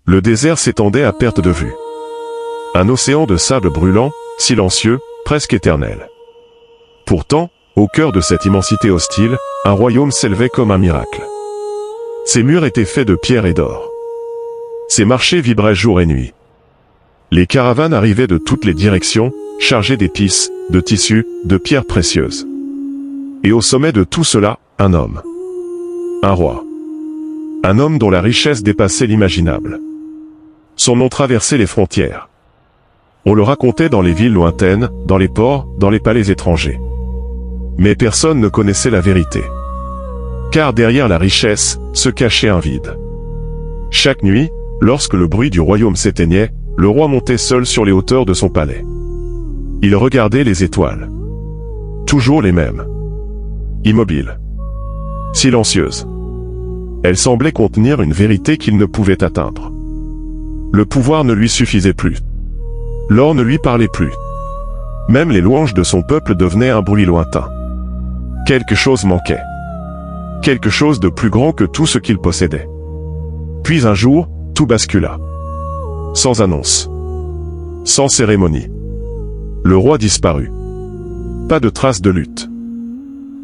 Le désert s'étendait à perte de vue. Un océan de sable brûlant, silencieux, presque éternel. Pourtant, au cœur de cette immensité hostile, un royaume s'élevait comme un miracle. Ses murs étaient faits de pierre et d'or. Ses marchés vibraient jour et nuit. Les caravanes arrivaient de toutes les directions, chargées d'épices, de tissus, de pierres précieuses. Et au sommet de tout cela, un homme. Un roi. Un homme dont la richesse dépassait l'imaginable. Son nom traversait les frontières. On le racontait dans les villes lointaines, dans les ports, dans les palais étrangers. Mais personne ne connaissait la vérité. Car derrière la richesse, se cachait un vide. Chaque nuit, lorsque le bruit du royaume s'éteignait, le roi montait seul sur les hauteurs de son palais. Il regardait les étoiles. Toujours les mêmes. Immobiles. Silencieuses. Elles semblaient contenir une vérité qu'il ne pouvait atteindre. Le pouvoir ne lui suffisait plus. L'or ne lui parlait plus. Même les louanges de son peuple devenaient un bruit lointain. Quelque chose manquait. Quelque chose de plus grand que tout ce qu'il possédait. Puis un jour, tout bascula. Sans annonce. Sans cérémonie. Le roi disparut. Pas de trace de lutte.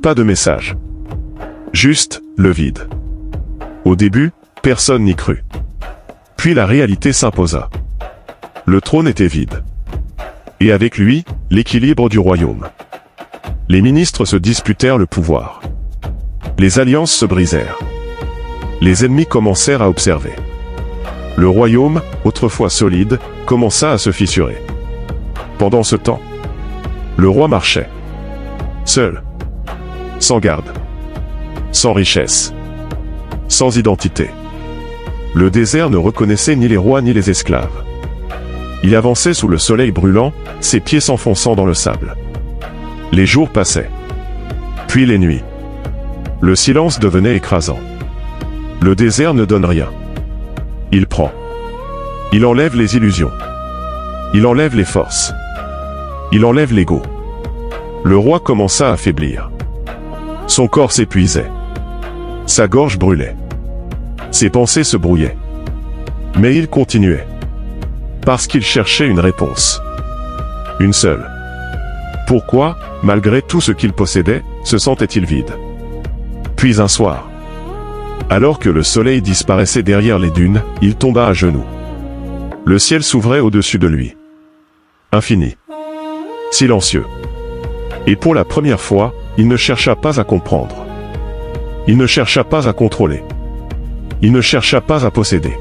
Pas de message. Juste, le vide. Au début, personne n'y crut. Puis la réalité s'imposa. Le trône était vide. Et avec lui, l'équilibre du royaume. Les ministres se disputèrent le pouvoir. Les alliances se brisèrent. Les ennemis commencèrent à observer. Le royaume, autrefois solide, commença à se fissurer. Pendant ce temps, le roi marchait. Seul. Sans garde. Sans richesse. Sans identité. Le désert ne reconnaissait ni les rois ni les esclaves. Il avançait sous le soleil brûlant, ses pieds s'enfonçant dans le sable. Les jours passaient. Puis les nuits. Le silence devenait écrasant. Le désert ne donne rien. Il prend. Il enlève les illusions. Il enlève les forces. Il enlève l'ego. Le roi commença à faiblir. Son corps s'épuisait. Sa gorge brûlait. Ses pensées se brouillaient. Mais il continuait. Parce qu'il cherchait une réponse. Une seule. Pourquoi, malgré tout ce qu'il possédait, se sentait-il vide? Puis un soir, alors que le soleil disparaissait derrière les dunes, il tomba à genoux. Le ciel s'ouvrait au-dessus de lui. Infini. Silencieux. Et pour la première fois, il ne chercha pas à comprendre. Il ne chercha pas à contrôler. Il ne chercha pas à posséder.